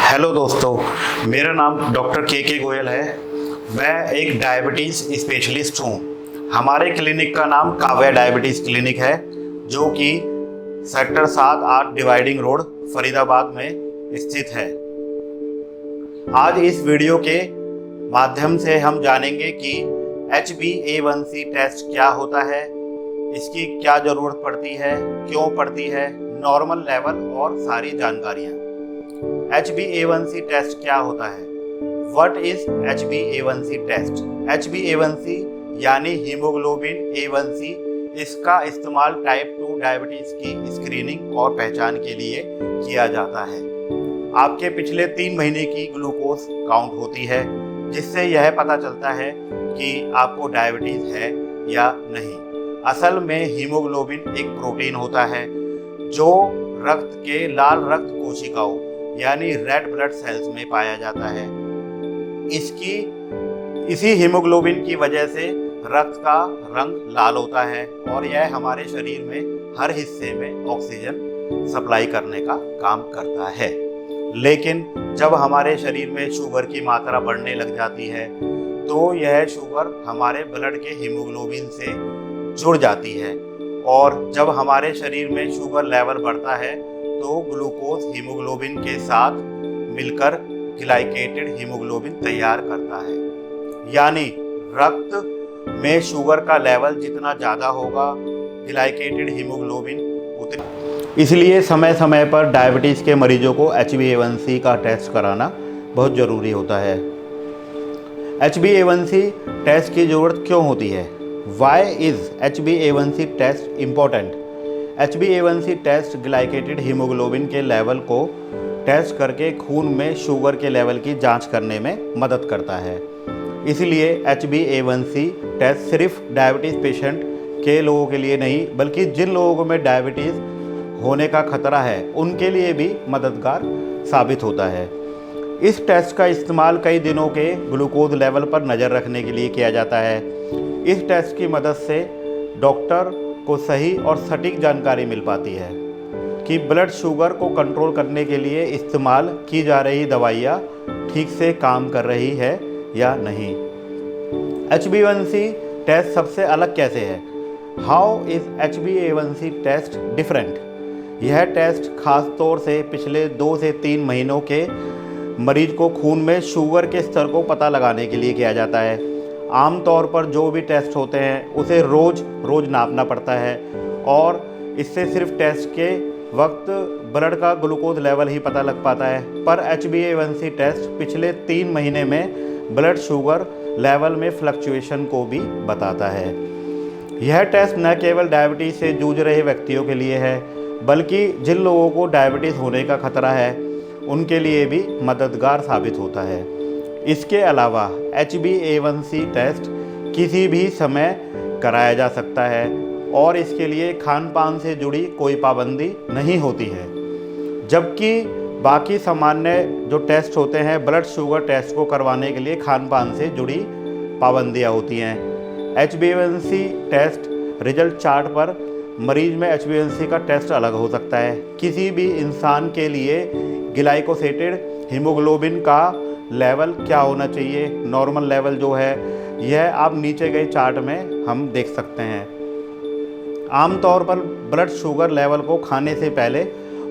Hello दोस्तों, मेरा नाम डॉक्टर के गोयल है। मैं एक डायबिटीज़ स्पेशलिस्ट हूँ। हमारे क्लिनिक का नाम काव्या डायबिटीज़ क्लिनिक है, जो कि सेक्टर 7-8 डिवाइडिंग रोड फरीदाबाद में स्थित है। आज इस वीडियो के माध्यम से हम जानेंगे कि HbA1c टेस्ट क्या होता है, इसकी क्या ज़रूरत पड़ती है, क्यों पड़ती है, नॉर्मल लेवल और सारी जानकारियाँ। HbA1c टेस्ट क्या होता है? What is HbA1c test? HbA1c यानी हीमोग्लोबिन A1c, इसका इस्तेमाल टाइप 2 डायबिटीज़ की स्क्रीनिंग और पहचान के लिए किया जाता है। आपके पिछले 3 महीने की ग्लूकोज काउंट होती है, जिससे यह पता चलता है कि आपको डायबिटीज़ है या नहीं। असल में हीमोग्लोबिन एक प्रोटीन होता है जो रक्त के लाल रक्त कोशिकाओं यानी रेड ब्लड सेल्स में पाया जाता है। इसी हीमोग्लोबिन की वजह से रक्त का रंग लाल होता है और यह हमारे शरीर में हर हिस्से में ऑक्सीजन सप्लाई करने का काम करता है। लेकिन जब हमारे शरीर में शुगर की मात्रा बढ़ने लग जाती है तो यह शुगर हमारे ब्लड के हीमोग्लोबिन से जुड़ जाती है, और जब हमारे शरीर में शुगर लेवल बढ़ता है तो ग्लूकोज हीमोग्लोबिन के साथ मिलकर ग्लाइकेटेड हीमोग्लोबिन तैयार करता है। यानी रक्त में शुगर का लेवल जितना ज़्यादा होगा, ग्लाइकेटेड हीमोग्लोबिन उतनी। इसलिए समय समय पर डायबिटीज़ के मरीजों को HbA1c का टेस्ट कराना बहुत ज़रूरी होता है। HbA1c टेस्ट की ज़रूरत क्यों होती है? Why is HbA1c test important? HbA1c test glycated haemoglobin के लेवल को टेस्ट करके खून में शुगर के लेवल की जांच करने में मदद करता है। इसलिए HbA1c टेस्ट सिर्फ डायबिटीज़ पेशेंट के लोगों के लिए नहीं, बल्कि जिन लोगों में डायबिटीज़ होने का खतरा है उनके लिए भी मददगार साबित होता है। इस टेस्ट का इस्तेमाल कई दिनों के ग्लूकोज लेवल पर नज़र रखने के लिए किया जाता है। इस टेस्ट की मदद से डॉक्टर को सही और सटीक जानकारी मिल पाती है कि ब्लड शुगर को कंट्रोल करने के लिए इस्तेमाल की जा रही दवाइयाँ ठीक से काम कर रही है या नहीं। HbA1c टेस्ट सबसे अलग कैसे है? How is HbA1c taste different? यह टेस्ट खास तौर से पिछले 2 से 3 महीनों के मरीज को खून में शुगर के स्तर को पता लगाने के लिए किया जाता है। आमतौर पर जो भी टेस्ट होते हैं उसे रोज़ नापना पड़ता है, और इससे सिर्फ टेस्ट के वक्त ब्लड का ग्लूकोज लेवल ही पता लग पाता है। पर HbA1c टेस्ट पिछले 3 महीने में ब्लड शुगर लेवल में फ्लक्चुएशन को भी बताता है। यह टेस्ट न केवल डायबिटीज़ से जूझ रहे व्यक्तियों के लिए है, बल्कि जिन लोगों को डायबिटीज़ होने का खतरा है उनके लिए भी मददगार साबित होता है। इसके अलावा HbA1c टेस्ट किसी भी समय कराया जा सकता है और इसके लिए खान पान से जुड़ी कोई पाबंदी नहीं होती है। जबकि बाकी सामान्य जो टेस्ट होते हैं, ब्लड शुगर टेस्ट को करवाने के लिए खान पान से जुड़ी पाबंदियाँ होती हैं। HbA1c टेस्ट रिजल्ट चार्ट पर मरीज में HbA1c का टेस्ट अलग हो सकता है। किसी भी इंसान के लिए ग्लाइकोसेटेड हीमोग्लोबिन का लेवल क्या होना चाहिए, नॉर्मल लेवल जो है, यह आप नीचे गए चार्ट में हम देख सकते हैं। आमतौर पर ब्लड शुगर लेवल को खाने से पहले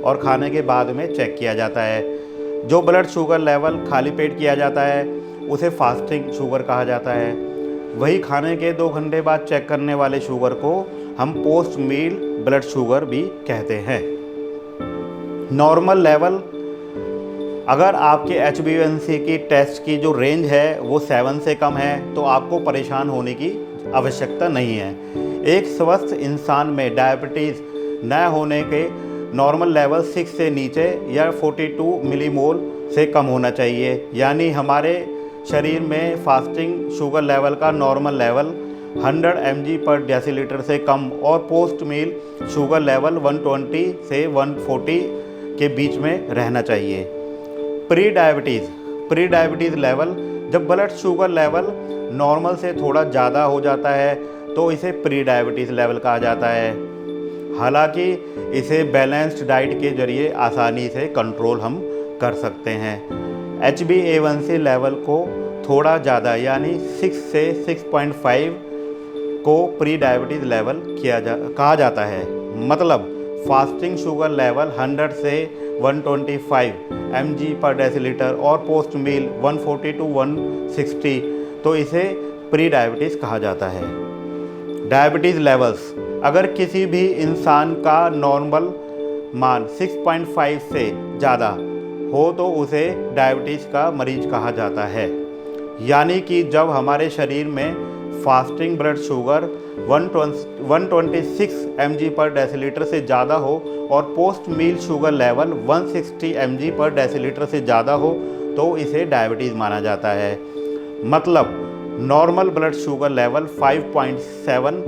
और खाने के बाद में चेक किया जाता है। जो ब्लड शुगर लेवल खाली पेट किया जाता है उसे फास्टिंग शुगर कहा जाता है। वही खाने के 2 घंटे बाद चेक करने वाले शुगर को हम पोस्ट मील ब्लड शुगर भी कहते हैं। नॉर्मल लेवल, अगर आपके HbA1c की टेस्ट की जो रेंज है वो 7 से कम है तो आपको परेशान होने की आवश्यकता नहीं है। एक स्वस्थ इंसान में डायबिटीज़ न होने के नॉर्मल लेवल 6 से नीचे या 42 मिलीमोल से कम होना चाहिए। यानी हमारे शरीर में फास्टिंग शुगर लेवल का नॉर्मल लेवल 100 mg/dL से कम और पोस्ट मील शुगर लेवल 120 से 140 के बीच में रहना चाहिए। प्री डायबिटीज़ लेवल, जब ब्लड शुगर लेवल नॉर्मल से थोड़ा ज़्यादा हो जाता है तो इसे प्री डायबिटीज़ लेवल कहा जाता है। हालांकि इसे बैलेंस्ड डाइट के ज़रिए आसानी से कंट्रोल हम कर सकते हैं। HbA1c लेवल को थोड़ा ज़्यादा यानी 6 से 6.5 को प्री डायबिटीज़ लेवल कहा जाता है। मतलब फास्टिंग शुगर लेवल 100 से 125 mg पर डेसीलीटर और पोस्ट मील 140 टू 160, तो इसे प्री डायबिटीज़ कहा जाता है। डायबिटीज़ लेवल्स, अगर किसी भी इंसान का नॉर्मल मान 6.5 से ज़्यादा हो तो उसे डायबिटीज़ का मरीज कहा जाता है। यानी कि जब हमारे शरीर में फास्टिंग ब्लड शुगर 126 mg पर डेसीलीटर से ज़्यादा हो और पोस्ट मील शुगर लेवल 160 mg पर डेसीलीटर से ज़्यादा हो तो इसे डायबिटीज़ माना जाता है। मतलब नॉर्मल ब्लड शुगर लेवल 5.7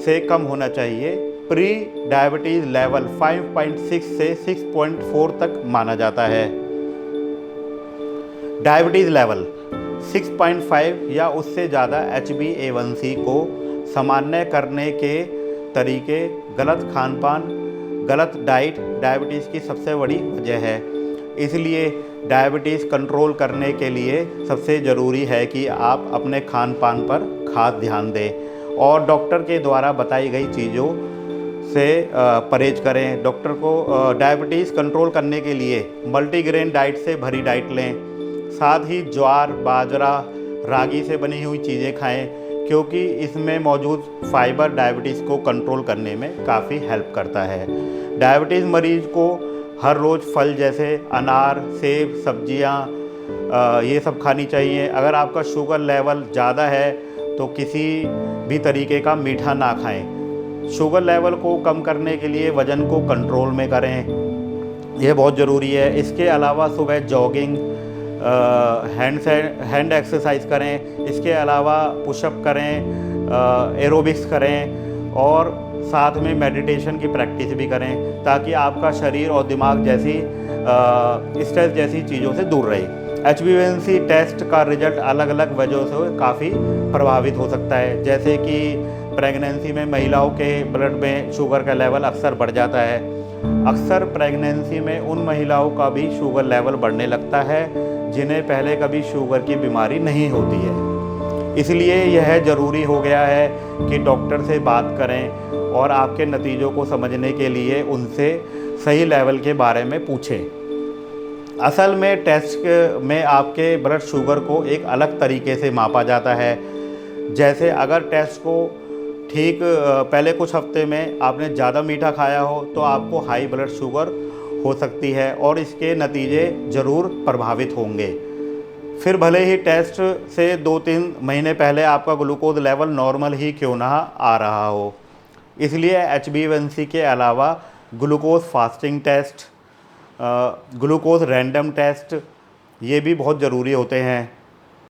से कम होना चाहिए। प्री डायबिटीज़ लेवल 5.6 से 6.4 तक माना जाता है। डायबिटीज़ लेवल 6.5 या उससे ज़्यादा HbA1c को सामान्य करने के तरीके गलत खानपान, गलत डाइट डायबिटीज़ की सबसे बड़ी वजह है। इसलिए डायबिटीज़ कंट्रोल करने के लिए सबसे ज़रूरी है कि आप अपने खान पान पर खास ध्यान दें और डॉक्टर के द्वारा बताई गई चीज़ों से परहेज करें। डॉक्टर को डायबिटीज़ कंट्रोल करने के लिए मल्टीग्रेन डाइट से भरी डाइट लें। साथ ही ज्वार, बाजरा, रागी से बनी हुई चीज़ें खाएं क्योंकि इसमें मौजूद फाइबर डायबिटीज़ को कंट्रोल करने में काफ़ी हेल्प करता है। डायबिटीज़ मरीज़ को हर रोज़ फल जैसे अनार, सेब, सब्जियां ये सब खानी चाहिए। अगर आपका शुगर लेवल ज़्यादा है तो किसी भी तरीके का मीठा ना खाएं। शुगर लेवल को कम करने के लिए वज़न को कंट्रोल में करें, यह बहुत ज़रूरी है। इसके अलावा सुबह जॉगिंग, हैंड एक्सरसाइज करें। इसके अलावा पुशअप करें, एरोबिक्स करें और साथ में मेडिटेशन की प्रैक्टिस भी करें ताकि आपका शरीर और दिमाग जैसी स्ट्रेस जैसी चीज़ों से दूर रहे। HbA1c टेस्ट का रिजल्ट अलग अलग वजहों से काफ़ी प्रभावित हो सकता है, जैसे कि प्रेगनेंसी में महिलाओं के ब्लड में शुगर का लेवल अक्सर बढ़ जाता है। अक्सर प्रेगनेंसी में उन महिलाओं का भी शुगर लेवल बढ़ने लगता है जिन्हें पहले कभी शुगर की बीमारी नहीं होती है। इसलिए यह ज़रूरी हो गया है कि डॉक्टर से बात करें और आपके नतीजों को समझने के लिए उनसे सही लेवल के बारे में पूछें। असल में टेस्ट में आपके ब्लड शुगर को एक अलग तरीके से मापा जाता है। जैसे अगर टेस्ट को ठीक पहले कुछ हफ्ते में आपने ज़्यादा मीठा खाया हो तो आपको हाई ब्लड शुगर हो सकती है और इसके नतीजे ज़रूर प्रभावित होंगे। फिर भले ही टेस्ट से 2-3 महीने पहले आपका ग्लूकोज लेवल नॉर्मल ही क्यों ना आ रहा हो। इसलिए HbA1c के अलावा glucose fasting test, glucose random test ये भी बहुत ज़रूरी होते हैं।